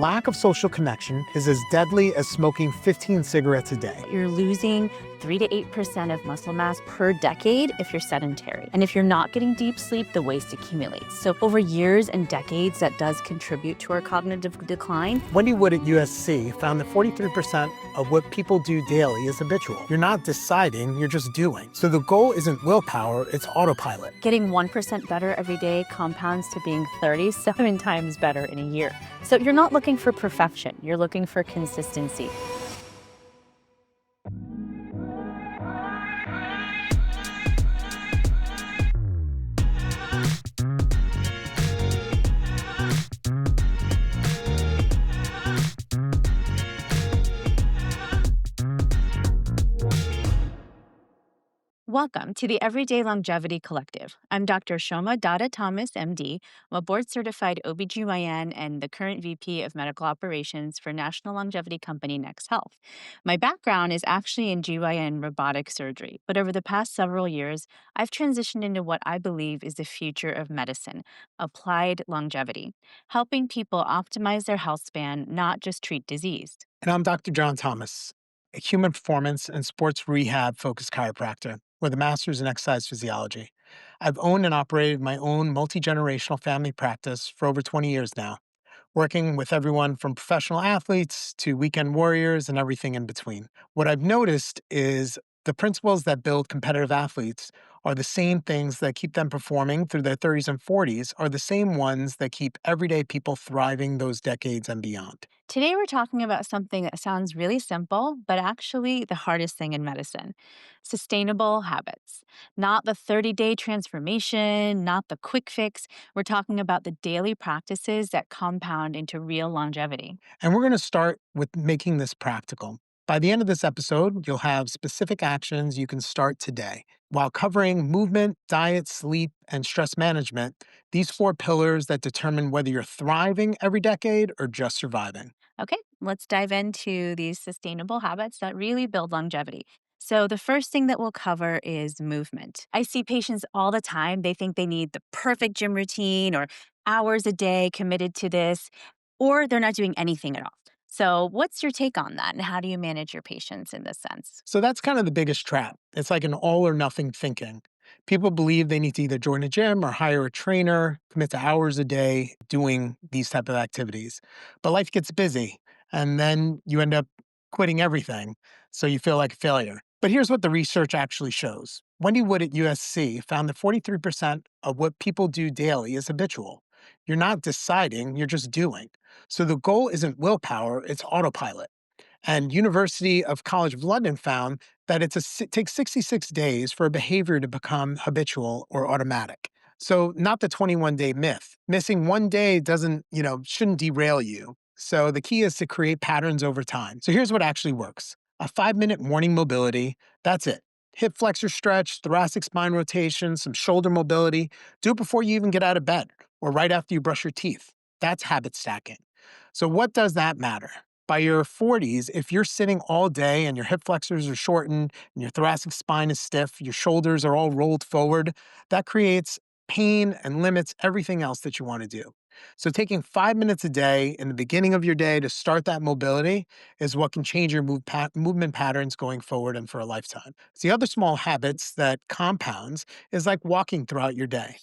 lack of social connection is as deadly as smoking 15 cigarettes a day. You're losing 3 to 8% of muscle mass per decade if you're sedentary. And if you're not getting deep sleep, the waste accumulates. So over years and decades, that does contribute to our cognitive decline. Wendy Wood at USC found that 43% of what people do daily is habitual. You're not deciding, you're just doing. So the goal isn't willpower, it's autopilot. Getting 1% better every day compounds to being 37 times better in a year. So you're not looking for perfection, you're looking for consistency. Welcome to the Everyday Longevity Collective. I'm Dr. Shoma Datta-Thomas, MD. I'm a board-certified OBGYN and the current VP of Medical Operations for national longevity company Next Health. My background is actually in GYN robotic surgery, but over the past several years, I've transitioned into what I believe is the future of medicine, applied longevity, helping people optimize their health span, not just treat disease. And I'm Dr. John Thomas, a human performance and sports rehab focused chiropractor with a master's in exercise physiology. I've owned and operated my own multi-generational family practice for over 20 years now, working with everyone from professional athletes to weekend warriors and everything in between. What I've noticed is the principles that build competitive athletes are the same things that keep them performing through their 30s and 40s, are the same ones that keep everyday people thriving those decades and beyond. Today, we're talking about something that sounds really simple, but actually the hardest thing in medicine: sustainable habits. Not the 30-day transformation, not the quick fix. We're talking about the daily practices that compound into real longevity. And we're going to start with making this practical. By the end of this episode, you'll have specific actions you can start today. While covering movement, diet, sleep, and stress management, these four pillars that determine whether you're thriving every decade or just surviving. Okay, let's dive into these sustainable habits that really build longevity. So, the first thing that we'll cover is movement. I see patients all the time. They think they need the perfect gym routine or hours a day committed to this, or they're not doing anything at all. So, what's your take on that? And how do you manage your patients in this sense? So that's kind of the biggest trap. It's like an all or nothing thinking. People believe they need to either join a gym or hire a trainer, commit to hours a day doing these type of activities. But life gets busy and then you end up quitting everything. So you feel like a failure. But here's what the research actually shows. Wendy Wood at USC found that 43% of what people do daily is habitual. You're not deciding, you're just doing. So the goal isn't willpower, it's autopilot. And University of College of London found that it takes 66 days for a behavior to become habitual or automatic. So not the 21-day myth. Missing one day shouldn't derail you. So the key is to create patterns over time. So here's what actually works. A 5-minute morning mobility, that's it. Hip flexor stretch, thoracic spine rotation, some shoulder mobility. Do it before you even get out of bed or right after you brush your teeth. That's habit stacking. So what does that matter? By your 40s, if you're sitting all day and your hip flexors are shortened and your thoracic spine is stiff, your shoulders are all rolled forward, that creates pain and limits everything else that you want to do. So taking 5 minutes a day in the beginning of your day to start that mobility is what can change your movement patterns going forward and for a lifetime. So the other small habits that compounds is like walking throughout your day,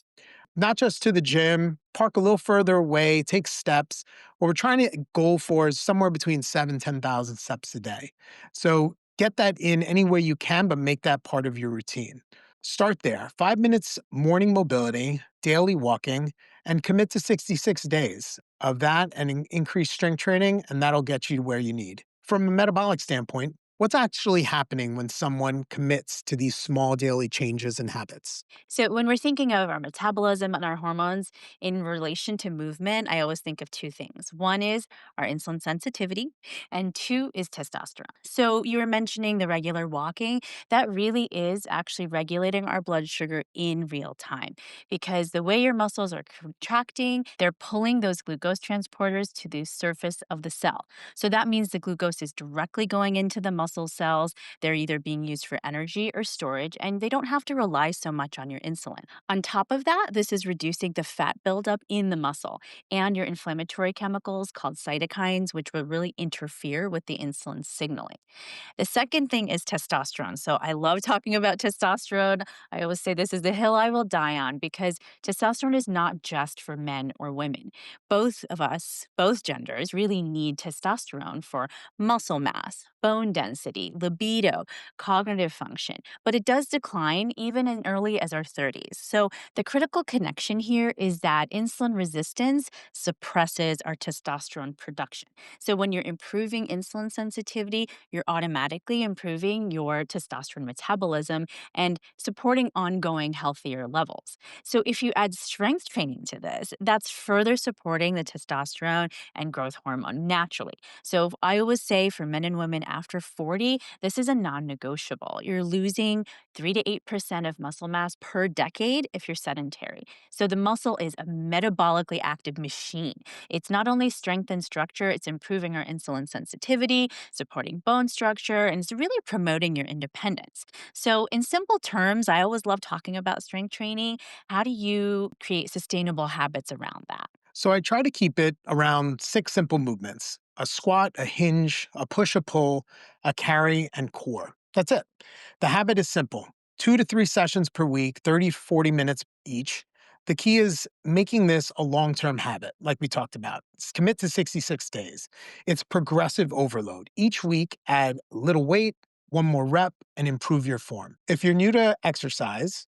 not just to the gym, park a little further away, take steps. What we're trying to goal for is somewhere between 10,000 steps a day. So get that in any way you can, but make that part of your routine. Start there. 5 minutes morning mobility, daily walking, and commit to 66 days of that and increase strength training, and that'll get you to where you need. From a metabolic standpoint, what's actually happening when someone commits to these small daily changes and habits? So, when we're thinking of our metabolism and our hormones in relation to movement, I always think of two things. One is our insulin sensitivity, and two is testosterone. So, you were mentioning the regular walking. That really is actually regulating our blood sugar in real time because the way your muscles are contracting, they're pulling those glucose transporters to the surface of the cell. So, that means the glucose is directly going into the muscle muscle cells. They're either being used for energy or storage, and they don't have to rely so much on your insulin. On top of that, this is reducing the fat buildup in the muscle and your inflammatory chemicals called cytokines, which will really interfere with the insulin signaling. The second thing is testosterone. So I love talking about testosterone. I always say this is the hill I will die on because testosterone is not just for men or women. Both of us, both genders, really need testosterone for muscle mass, bone density, libido, cognitive function, but it does decline even as early as our 30s. So the critical connection here is that insulin resistance suppresses our testosterone production. So when you're improving insulin sensitivity, you're automatically improving your testosterone metabolism and supporting ongoing healthier levels. So if you add strength training to this, that's further supporting the testosterone and growth hormone naturally. So I always say for men and women after 40, this is a non-negotiable. You're losing 3 to 8% of muscle mass per decade if you're sedentary. So the muscle is a metabolically active machine. It's not only strength and structure, it's improving our insulin sensitivity, supporting bone structure, and it's really promoting your independence. So, in simple terms, I always love talking about strength training. How do you create sustainable habits around that? So I try to keep it around 6 simple movements: a squat, a hinge, a push, a pull, a carry, and core. That's it. The habit is simple: 2 to 3 sessions per week, 30 to 40 minutes each. The key is making this a long term habit, like we talked about. Commit to 66 days. It's progressive overload. Each week, add little weight, one more rep, and improve your form. If you're new to exercise,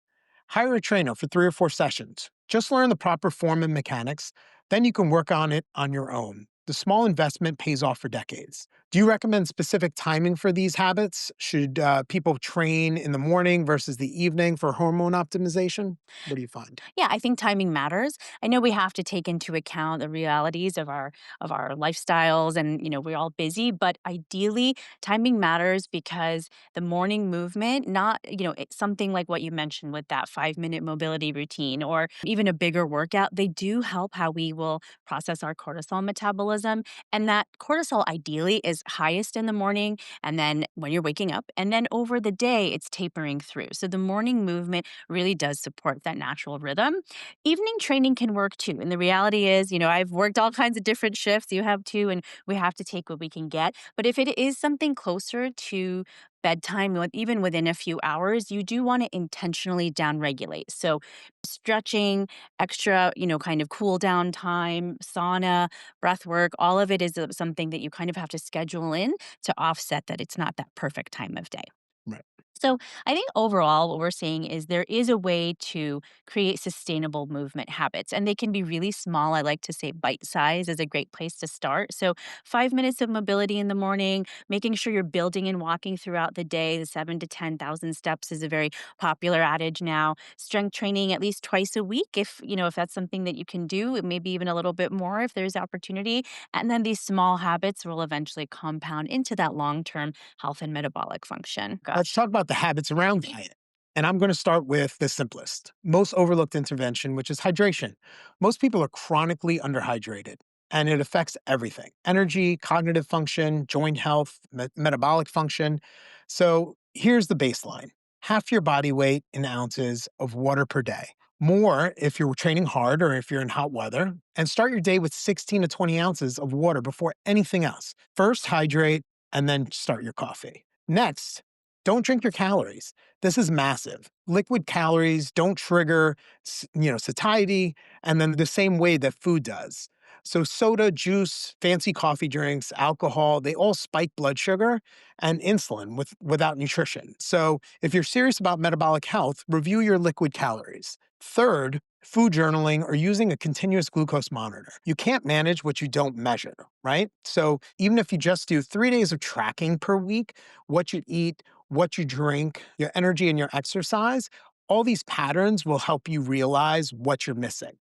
hire a trainer for 3 or 4 sessions. Just learn the proper form and mechanics, then you can work on it on your own. The small investment pays off for decades. Do you recommend specific timing for these habits? Should people train in the morning versus the evening for hormone optimization? What do you find? Yeah, I think timing matters. I know we have to take into account the realities of our lifestyles and we're all busy, but ideally timing matters because the morning movement, not, it's something like what you mentioned with that 5-minute mobility routine or even a bigger workout, they do help how we will process our cortisol metabolism. And that cortisol ideally is highest in the morning and then when you're waking up, and then over the day it's tapering through. So the morning movement really does support that natural rhythm. Evening training can work too. And the reality is, I've worked all kinds of different shifts. You have too, and we have to take what we can get. But if it is something closer to bedtime, even within a few hours, you do want to intentionally downregulate. So stretching, extra, kind of cool down time, sauna, breath work, all of it is something that you kind of have to schedule in to offset that it's not that perfect time of day. Right. So I think overall, what we're seeing is there is a way to create sustainable movement habits, and they can be really small. I like to say bite size is a great place to start. So 5 minutes of mobility in the morning, making sure you're building and walking throughout the day. The 7 to 10,000 steps is a very popular adage now. Strength training at least twice a week, if that's something that you can do, maybe even a little bit more if there's opportunity. And then these small habits will eventually compound into that long term health and metabolic function. Let's Gosh. talk about the habits around diet. And I'm going to start with the simplest, most overlooked intervention, which is hydration. Most people are chronically underhydrated, and it affects everything: energy, cognitive function, joint health, metabolic function. So here's the baseline: half your body weight in ounces of water per day. More if you're training hard or if you're in hot weather. And start your day with 16 to 20 ounces of water before anything else. First, hydrate, and then start your coffee. Next, don't drink your calories. This is massive. Liquid calories don't trigger, satiety, and then the same way that food does. So soda, juice, fancy coffee drinks, alcohol, they all spike blood sugar and insulin without nutrition. So if you're serious about metabolic health, review your liquid calories. Third, food journaling or using a continuous glucose monitor. You can't manage what you don't measure, right? So even if you just do 3 days of tracking per week, what you eat, what you drink, your energy, and your exercise, all these patterns will help you realize what you're missing.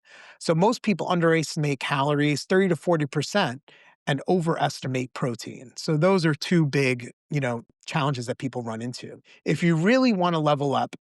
So most people underestimate calories 30 to 40% and overestimate protein. So those are two big, challenges that people run into. If you really want to level up,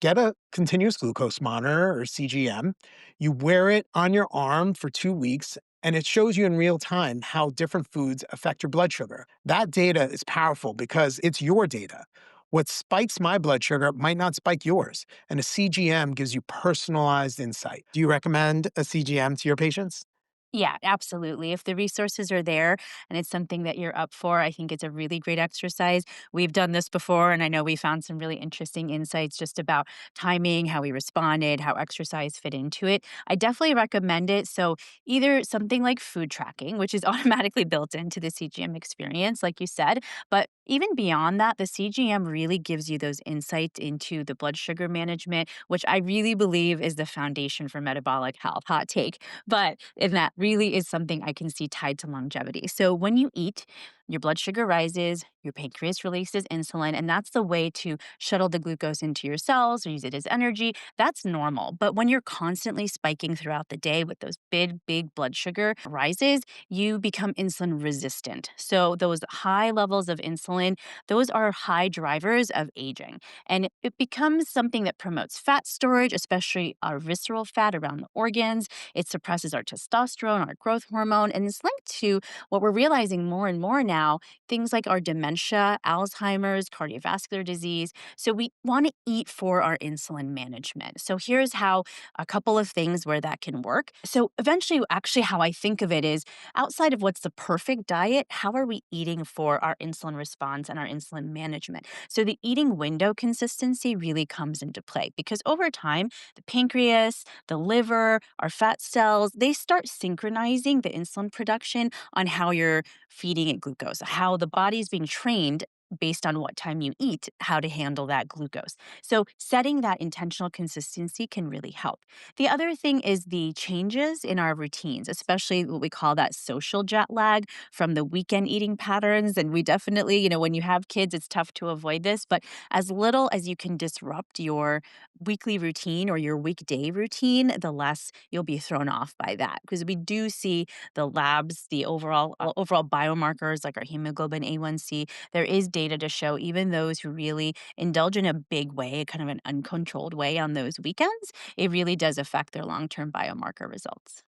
get a continuous glucose monitor or CGM. You wear it on your arm for 2 weeks and it shows you in real time how different foods affect your blood sugar. That data is powerful because it's your data. What spikes my blood sugar might not spike yours, and a CGM gives you personalized insight. Do you recommend a CGM to your patients? Yeah, absolutely. If the resources are there and it's something that you're up for, I think it's a really great exercise. We've done this before, and I know we found some really interesting insights just about timing, how we responded, how exercise fit into it. I definitely recommend it. So, either something like food tracking, which is automatically built into the CGM experience, like you said, but even beyond that, the CGM really gives you those insights into the blood sugar management, which I really believe is the foundation for metabolic health. Hot take. And that really is something I can see tied to longevity. So when you eat, your blood sugar rises, your pancreas releases insulin, and that's the way to shuttle the glucose into your cells or use it as energy. That's normal. But when you're constantly spiking throughout the day with those big blood sugar rises, you become insulin resistant. So those high levels of insulin, those are high drivers of aging. And it becomes something that promotes fat storage, especially our visceral fat around the organs. It suppresses our testosterone, our growth hormone, and it's linked to what we're realizing more and more now, things like our dementia, Alzheimer's, cardiovascular disease. So we want to eat for our insulin management. So here's how a couple of things where that can work. So eventually, actually, how I think of it is outside of what's the perfect diet, how are we eating for our insulin response and our insulin management? So the eating window consistency really comes into play because over time, the pancreas, the liver, our fat cells, they start synchronizing the insulin production on how you're feeding it glucose, how the body's being trained based on what time you eat, how to handle that glucose. So, setting that intentional consistency can really help. The other thing is the changes in our routines, especially what we call that social jet lag from the weekend eating patterns. And we definitely, when you have kids, it's tough to avoid this, but as little as you can disrupt your weekly routine or your weekday routine, the less you'll be thrown off by that. Because we do see the labs, the overall biomarkers like our hemoglobin A1C, there is data to show even those who really indulge in a big way, kind of an uncontrolled way on those weekends, it really does affect their long-term biomarker results.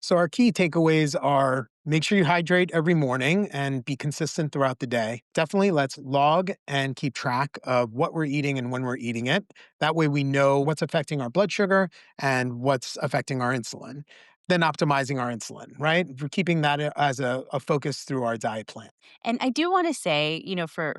So, our key takeaways are make sure you hydrate every morning and be consistent throughout the day. Definitely let's log and keep track of what we're eating and when we're eating it. That way, we know what's affecting our blood sugar and what's affecting our insulin. Then, optimizing our insulin, right? We're keeping that as a focus through our diet plan. And I do want to say,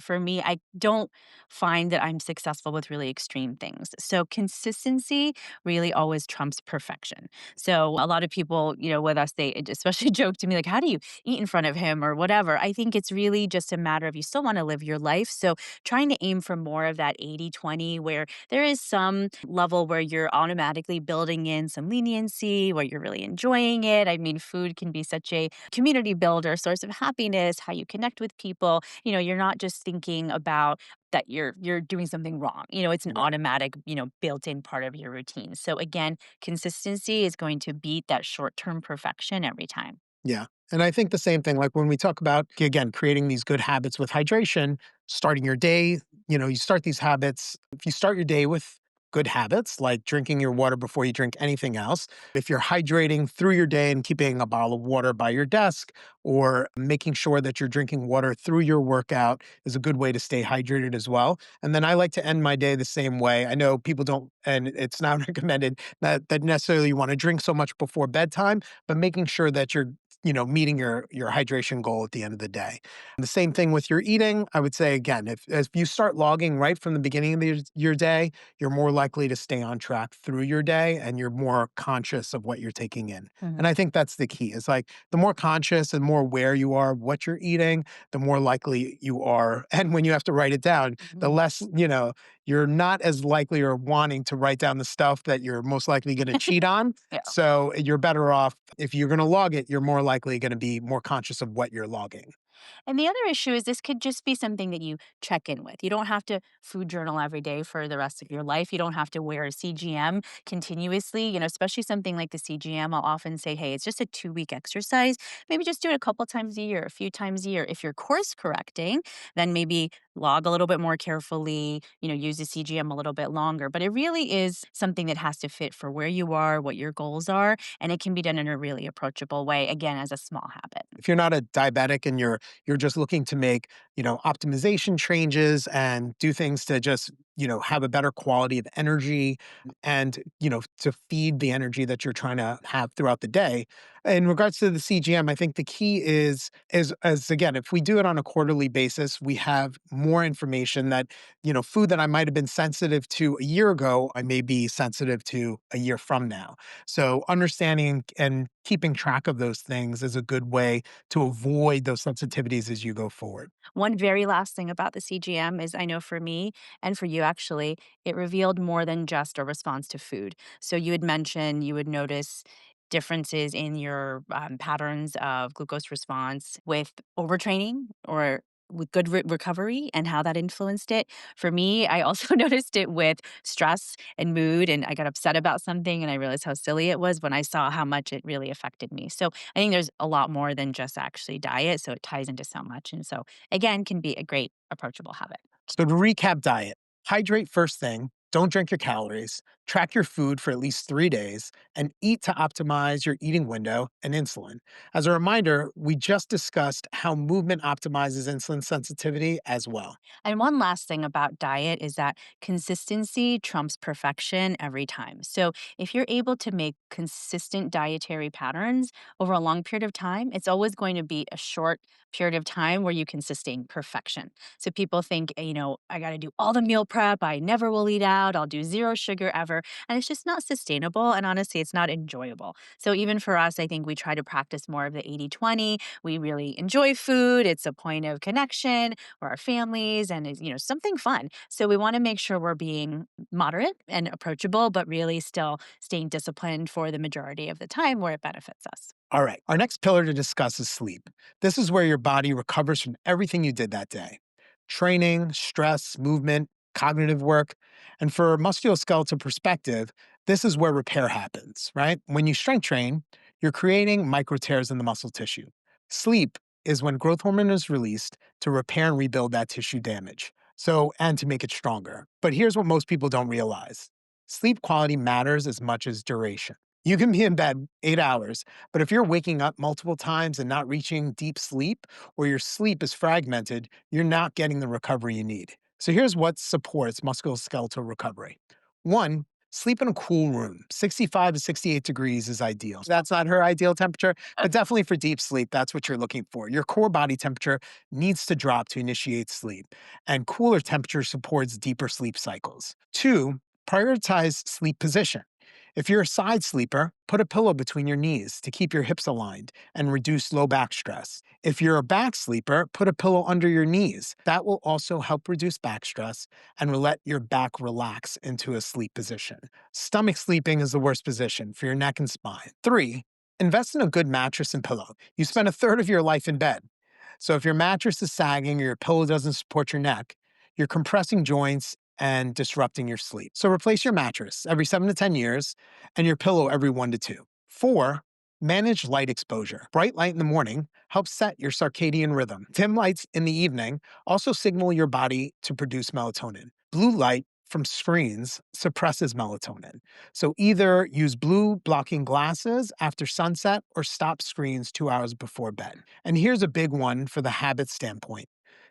for me, I don't find that I'm successful with really extreme things. So consistency really always trumps perfection. So a lot of people, with us, they especially joke to me like, "How do you eat in front of him?" or whatever. I think it's really just a matter of you still want to live your life. So trying to aim for more of that 80-20, where there is some level where you're automatically building in some leniency, where you're really enjoying it. I mean, food can be such a community builder, source of happiness, how you connect with people. You're not just thinking about that you're doing something wrong. It's an Right. automatic, built-in part of your routine. So again, consistency is going to beat that short-term perfection every time. Yeah. And I think the same thing, like when we talk about, again, creating these good habits with hydration, starting your day, you start these habits. If you start your day with good habits, like drinking your water before you drink anything else, if you're hydrating through your day and keeping a bottle of water by your desk or making sure that you're drinking water through your workout is a good way to stay hydrated as well. And then I like to end my day the same way. I know people don't, and it's not recommended that necessarily you want to drink so much before bedtime, but making sure that you're meeting your hydration goal at the end of the day. And the same thing with your eating. I would say again, if you start logging right from the beginning of your day, you're more likely to stay on track through your day and you're more conscious of what you're taking in. And Mhm. I think that's the key. It's like the more conscious and more aware you are of what you're eating, the more likely you are. And when you have to write it down, the Mhm. less, you're not as likely or wanting to write down the stuff that you're most likely going to cheat on. Yeah. So you're better off if you're going to log it, you're more likely going to be more conscious of what you're logging. And the other issue is this could just be something that you check in with. You don't have to food journal every day for the rest of your life. You don't have to wear a CGM continuously, especially something like the CGM. I'll often say, hey, it's just a 2 week exercise. Maybe just do it a couple times a year, a few times a year. If you're course correcting, then maybe log a little bit more carefully, use the CGM a little bit longer. But it really is something that has to fit for where you are, what your goals are, and it can be done in a really approachable way, again, as a small habit. If you're not a diabetic and you're just looking to make, optimization changes and do things to just, have a better quality of energy and, to feed the energy that you're trying to have throughout the day. In regards to the CGM, I think the key is as again, if we do it on a quarterly basis, we have more information that, food that I might have been sensitive to a year ago, I may be sensitive to a year from now. So understanding and keeping track of those things is a good way to avoid those sensitivities as you go forward. One very last thing about the CGM is I know for me and for you actually, it revealed more than just a response to food. So you had mentioned you would notice differences in your patterns of glucose response with overtraining or with good recovery and how that influenced it. For me, I also noticed it with stress and mood, and I got upset about something and I realized how silly it was when I saw how much it really affected me. So I think there's a lot more than just actually diet. So it ties into so much. And so again, can be a great approachable habit. So to recap diet, hydrate first thing, don't drink your calories, track your food for at least 3 days, and eat to optimize your eating window and insulin. As a reminder, we just discussed how movement optimizes insulin sensitivity as well. And one last thing about diet is that consistency trumps perfection every time. So if you're able to make consistent dietary patterns over a long period of time, it's always going to be a short period of time where you can sustain perfection. So people think, I got to do all the meal prep. I never will eat out. I'll do zero sugar ever. And it's just not sustainable. And honestly, it's not enjoyable. So even for us, I think we try to practice more of the 80-20. We really enjoy food. It's a point of connection or our families and is, something fun. So we want to make sure we're being moderate and approachable, but really still staying disciplined for the majority of the time where it benefits us. All right, our next pillar to discuss is sleep. This is where your body recovers from everything you did that day: training, stress, movement, cognitive work. And for a musculoskeletal perspective, this is where repair happens, right? When you strength train, you're creating micro tears in the muscle tissue. Sleep is when growth hormone is released to repair and rebuild that tissue damage. So, and to make it stronger. But here's what most people don't realize: sleep quality matters as much as duration. You can be in bed 8 hours, but if you're waking up multiple times and not reaching deep sleep, or your sleep is fragmented, you're not getting the recovery you need. So here's what supports musculoskeletal recovery. One, sleep in a cool room. 65 to 68 degrees is ideal. That's not her ideal temperature, but definitely for deep sleep, that's what you're looking for. Your core body temperature needs to drop to initiate sleep, and cooler temperature supports deeper sleep cycles. Two, prioritize sleep position. If you're a side sleeper, put a pillow between your knees to keep your hips aligned and reduce low back stress. If you're a back sleeper, put a pillow under your knees. That will also help reduce back stress and will let your back relax into a sleep position. Stomach sleeping is the worst position for your neck and spine. Three, invest in a good mattress and pillow. You spend a third of your life in bed. So if your mattress is sagging or your pillow doesn't support your neck, you're compressing joints and disrupting your sleep. So replace your mattress every 7 to 10 years and your pillow every 1 to 2. Four, manage light exposure. Bright light in the morning helps set your circadian rhythm. Dim lights in the evening also signal your body to produce melatonin. Blue light from screens suppresses melatonin. So either use blue blocking glasses after sunset or stop screens 2 hours before bed. And here's a big one for the habit standpoint: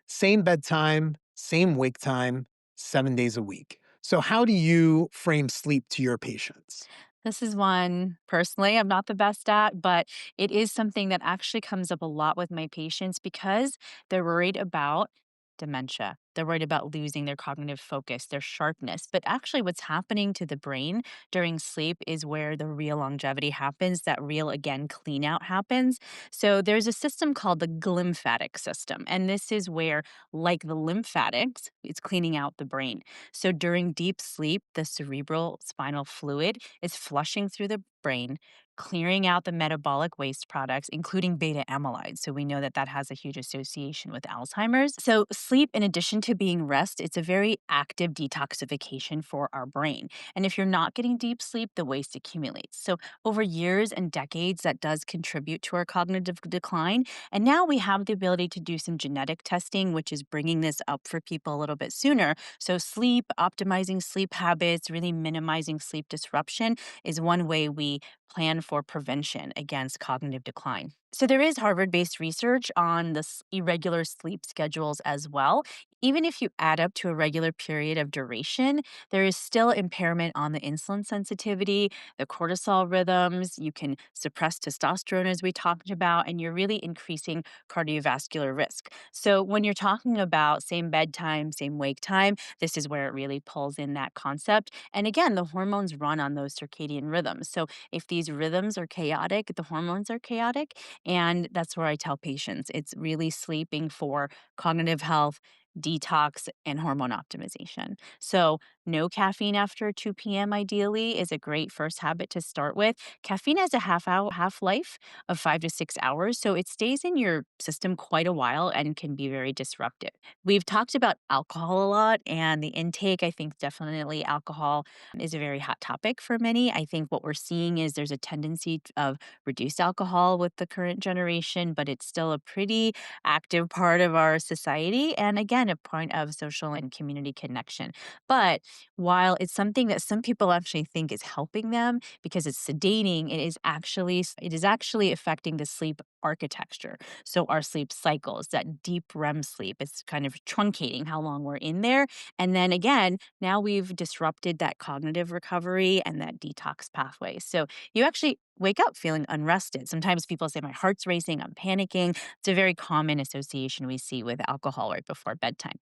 same bedtime, same wake time, 7 days a week. So, how do you frame sleep to your patients? This is one personally I'm not the best at, but it is something that actually comes up a lot with my patients because they're worried about dementia. They're worried about losing their cognitive focus, their sharpness. But actually, what's happening to the brain during sleep is where the real longevity happens, that real, again, clean out happens. So there's a system called the glymphatic system. And this is where, like the lymphatics, it's cleaning out the brain. So during deep sleep, the cerebral spinal fluid is flushing through the brain, clearing out the metabolic waste products, including beta amyloid. So we know that that has a huge association with Alzheimer's. So sleep, in addition to being rest, it's a very active detoxification for our brain. And if you're not getting deep sleep, the waste accumulates. So over years and decades, that does contribute to our cognitive decline. And now we have the ability to do some genetic testing, which is bringing this up for people a little bit sooner. So sleep, optimizing sleep habits, really minimizing sleep disruption is one way we plan for prevention against cognitive decline. So, there is Harvard based research on the irregular sleep schedules as well. Even if you add up to a regular period of duration, there is still impairment on the insulin sensitivity, the cortisol rhythms. You can suppress testosterone, as we talked about, and you're really increasing cardiovascular risk. So, when you're talking about same bedtime, same wake time, this is where it really pulls in that concept. And again, the hormones run on those circadian rhythms. So, if these rhythms are chaotic, the hormones are chaotic. And that's where I tell patients it's really sleeping for cognitive health, detox, and hormone optimization. So, no caffeine after 2 p.m. ideally is a great first habit to start with. Caffeine has a half life of 5 to 6 hours, so it stays in your system quite a while and can be very disruptive. We've talked about alcohol a lot and the intake. I think definitely alcohol is a very hot topic for many. I think what we're seeing is there's a tendency of reduced alcohol with the current generation, but it's still a pretty active part of our society. And again, a point of social and community connection. But while it's something that some people actually think is helping them because it's sedating, it is actually affecting the sleep architecture. So our sleep cycles, that deep REM sleep, it's kind of truncating how long we're in there. And then again, now we've disrupted that cognitive recovery and that detox pathway. So you actually wake up feeling unrested. Sometimes people say, my heart's racing, I'm panicking. It's a very common association we see with alcohol right before bedtime.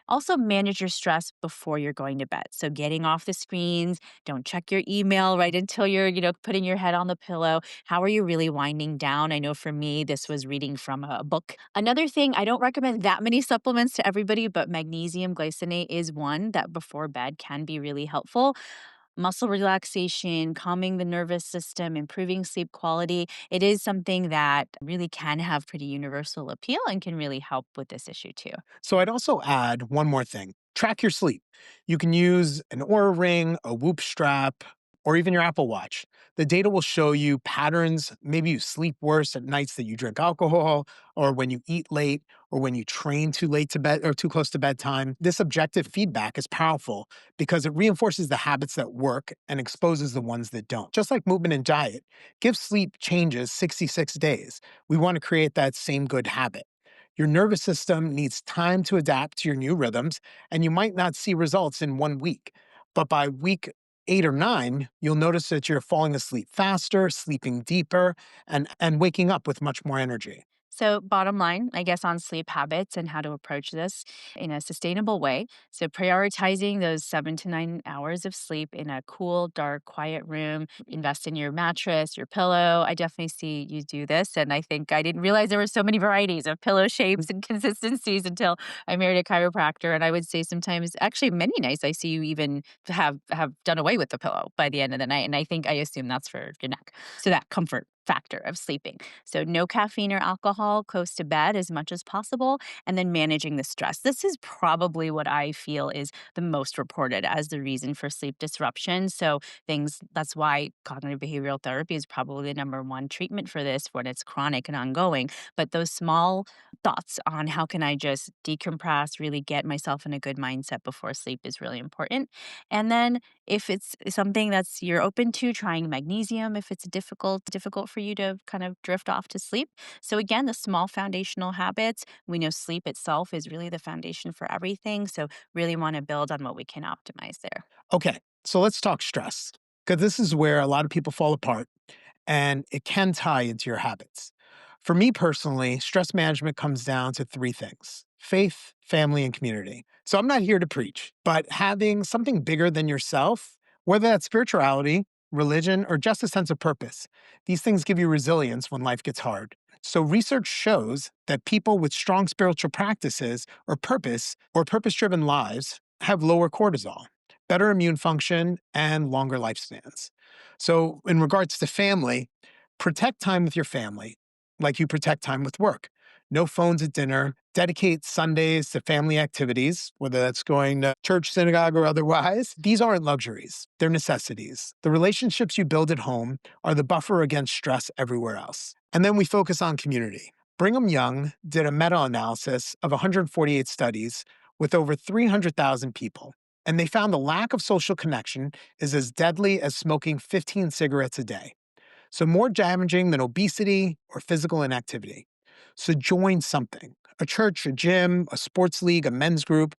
Also, manage your stress before you're going to bed. So, getting off the screens, don't check your email right until you're putting your head on the pillow. How are you really winding down? I know for me, this was reading from a book. Another thing, I don't recommend that many supplements to everybody, but magnesium glycinate is one that before bed can be really helpful. Muscle relaxation, calming the nervous system, improving sleep quality. It is something that really can have pretty universal appeal and can really help with this issue too. So I'd also add one more thing: track your sleep. You can use an Oura ring, a Whoop strap, or even your Apple Watch. The data will show you patterns. Maybe you sleep worse at nights that you drink alcohol, or when you eat late, or when you train too late to bed or too close to bedtime. This objective feedback is powerful because it reinforces the habits that work and exposes the ones that don't. Just like movement and diet, give sleep changes 66 days. We want to create that same good habit. Your nervous system needs time to adapt to your new rhythms, and you might not see results in 1 week. But by week 8 or 9, you'll notice that you're falling asleep faster, sleeping deeper, and waking up with much more energy. So, bottom line, I guess, on sleep habits and how to approach this in a sustainable way. So, prioritizing those 7 to 9 hours of sleep in a cool, dark, quiet room. Invest in your mattress, your pillow. I definitely see you do this. And I think I didn't realize there were so many varieties of pillow shapes and consistencies until I married a chiropractor. And I would say sometimes, actually, many nights I see you even have done away with the pillow by the end of the night. And I assume that's for your neck. So, that comfort factor of sleeping. So, no caffeine or alcohol close to bed as much as possible, and then managing the stress. This is probably what I feel is the most reported as the reason for sleep disruption. So, that's why cognitive behavioral therapy is probably the number one treatment for this when it's chronic and ongoing. But those small thoughts on how can I just decompress, really get myself in a good mindset before sleep is really important. And then if it's something that's you're open to trying magnesium, if it's difficult for you to kind of drift off to sleep. So again, the small foundational habits, we know sleep itself is really the foundation for everything. So really want to build on what we can optimize there. Okay, so let's talk stress, because this is where a lot of people fall apart and it can tie into your habits. For me personally, stress management comes down to three things: faith, family, and community. So I'm not here to preach, but having something bigger than yourself, whether that's spirituality, religion, or just a sense of purpose, these things give you resilience when life gets hard. So research shows that people with strong spiritual practices or purpose driven lives have lower cortisol, better immune function, and longer lifespans. So, in regards to family, protect time with your family like you protect time with work. No phones at dinner. Dedicate Sundays to family activities, whether that's going to church, synagogue, or otherwise. These aren't luxuries, they're necessities. The relationships you build at home are the buffer against stress everywhere else. And then we focus on community. Brigham Young did a meta analysis of 148 studies with over 300,000 people. And they found the lack of social connection is as deadly as smoking 15 cigarettes a day. So, more damaging than obesity or physical inactivity. So, join something: a church, a gym, a sports league, a men's group.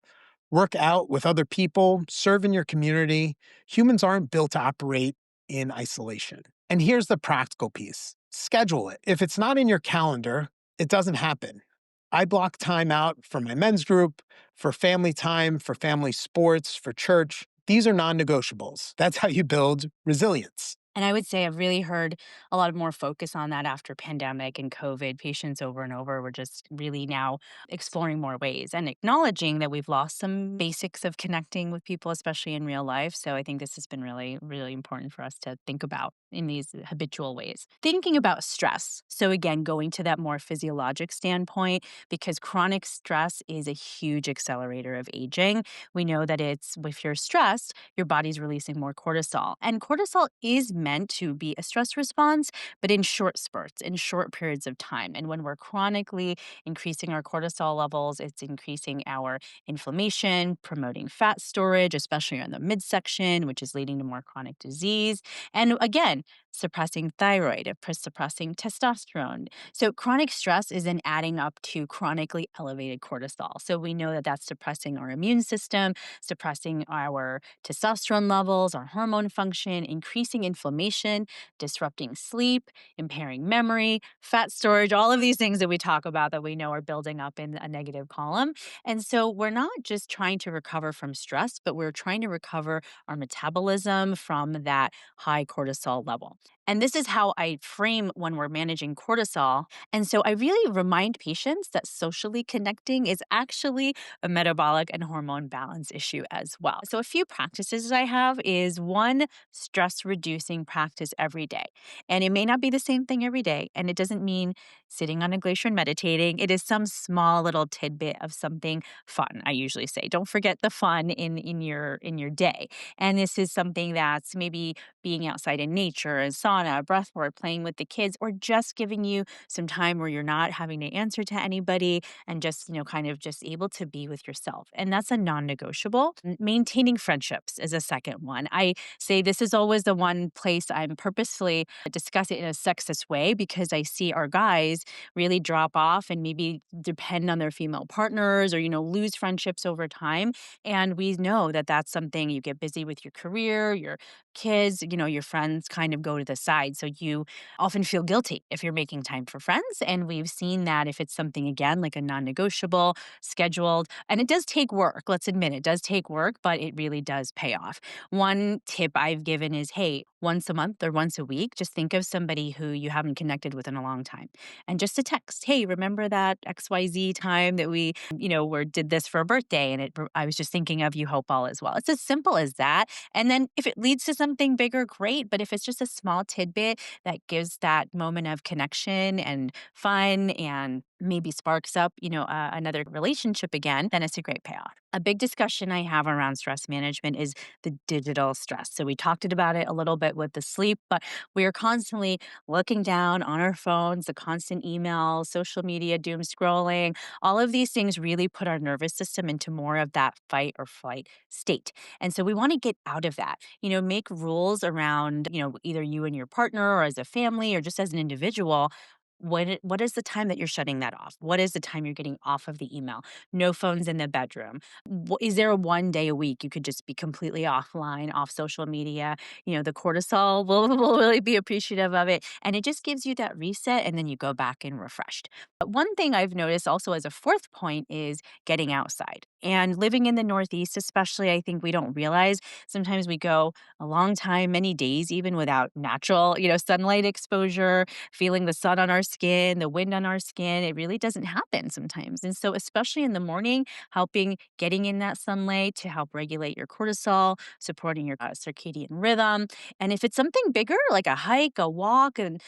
Work out with other people, serve in your community. Humans aren't built to operate in isolation. And here's the practical piece: schedule it. If it's not in your calendar, it doesn't happen. I block time out for my men's group, for family time, for family sports, for church. These are non negotiables. That's how you build resilience. And I would say I've really heard a lot of more focus on that after pandemic and COVID. Patients over and over were just really now exploring more ways and acknowledging that we've lost some basics of connecting with people, especially in real life. So I think this has been really, really important for us to think about in these habitual ways. Thinking about stress. So again, going to that more physiologic standpoint, because chronic stress is a huge accelerator of aging. We know that it's if you're stressed, your body's releasing more cortisol. And cortisol is meant to be a stress response, but in short spurts, in short periods of time. And when we're chronically increasing our cortisol levels, it's increasing our inflammation, promoting fat storage, especially in the midsection, which is leading to more chronic disease. And again, suppressing thyroid, suppressing testosterone. So chronic stress is then adding up to chronically elevated cortisol. So we know that that's suppressing our immune system, suppressing our testosterone levels, our hormone function, increasing inflammation, disrupting sleep, impairing memory, fat storage, all of these things that we talk about that we know are building up in a negative column. And so we're not just trying to recover from stress, but we're trying to recover our metabolism from that high cortisol level. And this is how I frame when we're managing cortisol. And so I really remind patients that socially connecting is actually a metabolic and hormone balance issue as well. So, a few practices that I have is one, stress reducing practice every day. And it may not be the same thing every day. And it doesn't mean sitting on a glacier and meditating. It is some small little tidbit of something fun, I usually say. Don't forget the fun in your day. And this is something that's maybe being outside in nature, a sauna, breath work, playing with the kids, or just giving you some time where you're not having to answer to anybody and just, kind of just able to be with yourself. And that's a non negotiable. Maintaining friendships is a second one. I say this is always the one place I'm purposefully discuss it in a sexist way because I see our guys really drop off and maybe depend on their female partners or, lose friendships over time. And we know that that's something you get busy with your career, your kids, your friends kind of go to the side. So you often feel guilty if you're making time for friends. And we've seen that if it's something, again, like a non negotiable, scheduled, and it does take work. Let's admit it does take work, but it really does pay off. One tip I've given is hey, once a month or once a week, just think of somebody who you haven't connected with in a long time. And just a text, hey, remember that XYZ time that we, did this for a birthday and I was just thinking of you, hope all is well. It's as simple as that. And then if it leads to something bigger, great. But if it's just a small tidbit that gives that moment of connection and fun and maybe sparks up, another relationship again, then it's a great payoff. A big discussion I have around stress management is the digital stress. So we talked about it a little bit with the sleep, but we are constantly looking down on our phones, the constant emails, social media, doom scrolling. All of these things really put our nervous system into more of that fight or flight state. And so we want to get out of that, make rules around, either you and your partner or as a family or just as an individual. What is the time that you're shutting that off? What is the time you're getting off of the email? No phones in the bedroom. Is there a one day a week you could just be completely offline, off social media? The cortisol will really be appreciative of it. And it just gives you that reset and then you go back and refreshed. But one thing I've noticed also as a fourth point is getting outside. And living in the Northeast, especially, I think we don't realize sometimes we go a long time, many days, even without natural, sunlight exposure, feeling the sun on our skin, the wind on our skin. It really doesn't happen sometimes. And so, especially in the morning, helping getting in that sunlight to help regulate your cortisol, supporting your circadian rhythm. And if it's something bigger, like a hike, a walk, and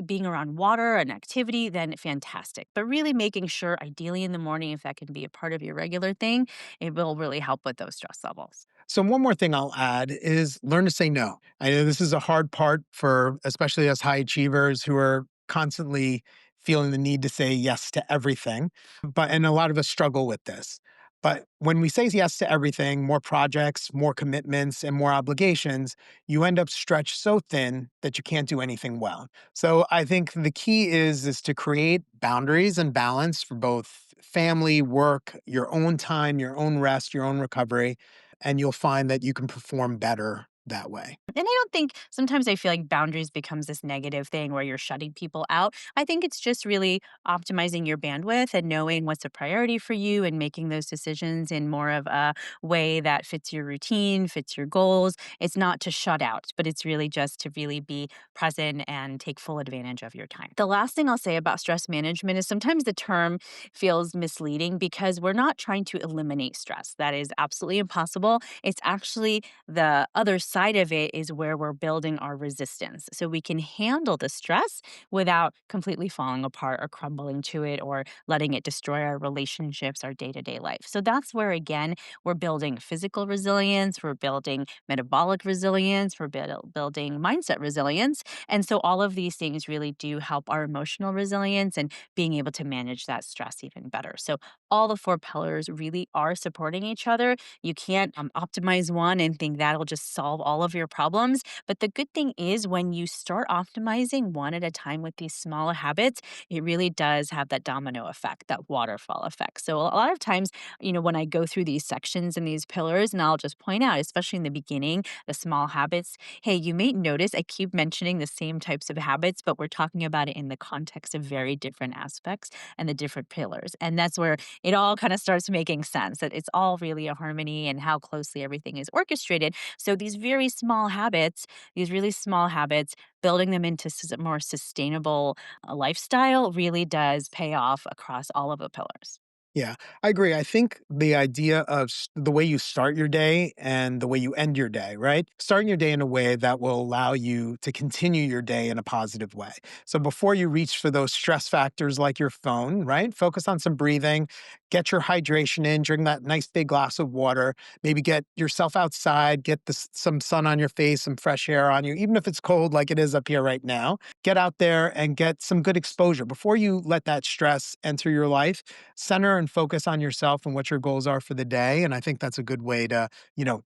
being around water and activity, then fantastic. But really making sure, ideally in the morning, if that can be a part of your regular thing, it will really help with those stress levels. So one more thing I'll add is learn to say no. I know this is a hard part for especially us high achievers who are constantly feeling the need to say yes to everything. And a lot of us struggle with this. But when we say yes to everything, more projects, more commitments, and more obligations, you end up stretched so thin that you can't do anything well. So I think the key is to create boundaries and balance for both family, work, your own time, your own rest, your own recovery, and you'll find that you can perform better that way. And I don't think sometimes I feel like boundaries becomes this negative thing where you're shutting people out. I think it's just really optimizing your bandwidth and knowing what's a priority for you and making those decisions in more of a way that fits your routine, fits your goals. It's not to shut out, but it's really just to really be present and take full advantage of your time. The last thing I'll say about stress management is sometimes the term feels misleading because we're not trying to eliminate stress. That is absolutely impossible. It's actually the other side of it is where we're building our resistance. So we can handle the stress without completely falling apart or crumbling to it or letting it destroy our relationships, our day to day life. So that's where, again, we're building physical resilience, we're building metabolic resilience, we're building mindset resilience. And so all of these things really do help our emotional resilience and being able to manage that stress even better. So all the four pillars really are supporting each other. You can't optimize one and think that'll just solve all of your problems. But the good thing is, when you start optimizing one at a time with these small habits, it really does have that domino effect, that waterfall effect. So a lot of times, when I go through these sections and these pillars, and I'll just point out, especially in the beginning, the small habits, hey, you may notice I keep mentioning the same types of habits, but we're talking about it in the context of very different aspects and the different pillars. And that's where it all kind of starts making sense, that it's all really a harmony and how closely everything is orchestrated. So these very small habits, these really small habits, building them into a more sustainable lifestyle really does pay off across all of the pillars. Yeah, I agree. I think the idea of the way you start your day and the way you end your day, right? Starting your day in a way that will allow you to continue your day in a positive way. So before you reach for those stress factors like your phone, right? Focus on some breathing, get your hydration in, drink that nice big glass of water, maybe get yourself outside, get some sun on your face, some fresh air on you, even if it's cold like it is up here right now. Get out there and get some good exposure before you let that stress enter your life. Center and focus on yourself and what your goals are for the day. And I think that's a good way to,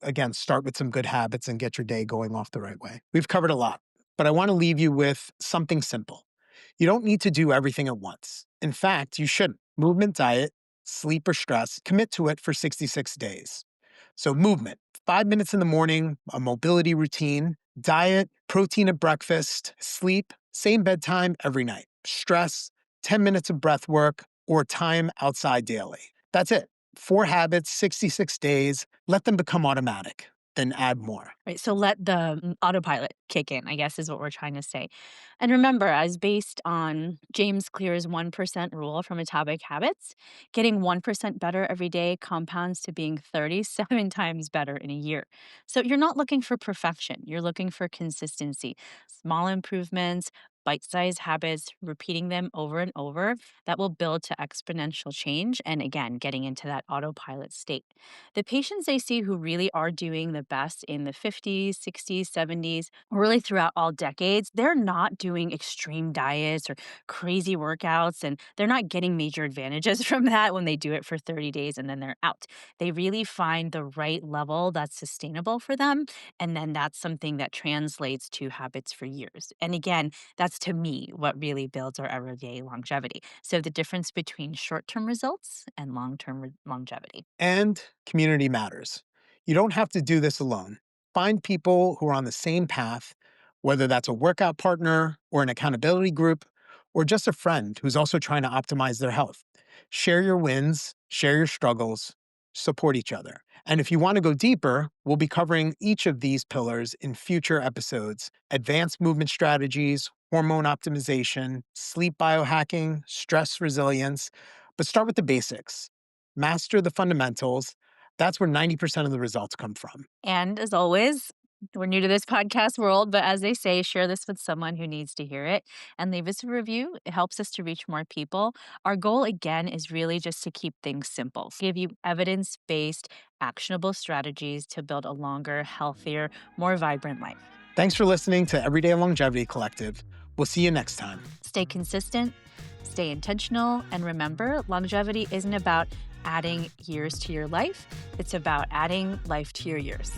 again, start with some good habits and get your day going off the right way. We've covered a lot, but I want to leave you with something simple. You don't need to do everything at once. In fact, you shouldn't. Movement, diet, sleep, or stress, commit to it for 66 days. So, movement, 5 minutes in the morning, a mobility routine, diet, protein at breakfast, sleep, same bedtime every night. Stress, 10 minutes of breath work, or time outside daily. That's it. Four habits, 66 days. Let them become automatic, then add more. Right. So let the autopilot kick in, I guess is what we're trying to say. And remember, as based on James Clear's 1% rule from Atomic Habits, getting 1% better every day compounds to being 37 times better in a year. So you're not looking for perfection, you're looking for consistency, small improvements. Bite sized habits, repeating them over and over, that will build to exponential change. And again, getting into that autopilot state. The patients I see who really are doing the best in the 50s, 60s, 70s, really throughout all decades, they're not doing extreme diets or crazy workouts, and they're not getting major advantages from that when they do it for 30 days and then they're out. They really find the right level that's sustainable for them. And then that's something that translates to habits for years. And again, that's to me what really builds our everyday longevity. So the difference between short term results and long term longevity. And community matters. You don't have to do this alone. Find people who are on the same path, whether that's a workout partner or an accountability group, or just a friend who's also trying to optimize their health. Share your wins, share your struggles, support each other. And if you want to go deeper, we'll be covering each of these pillars in future episodes: advanced movement strategies, hormone optimization, sleep biohacking, stress resilience. But start with the basics. Master the fundamentals. That's where 90% of the results come from. And as always, we're new to this podcast world, but as they say, share this with someone who needs to hear it and leave us a review. It helps us to reach more people. Our goal, again, is really just to keep things simple, give you evidence based, actionable strategies to build a longer, healthier, more vibrant life. Thanks for listening to Everyday Longevity Collective. We'll see you next time. Stay consistent, stay intentional, and remember, longevity isn't about adding years to your life, it's about adding life to your years.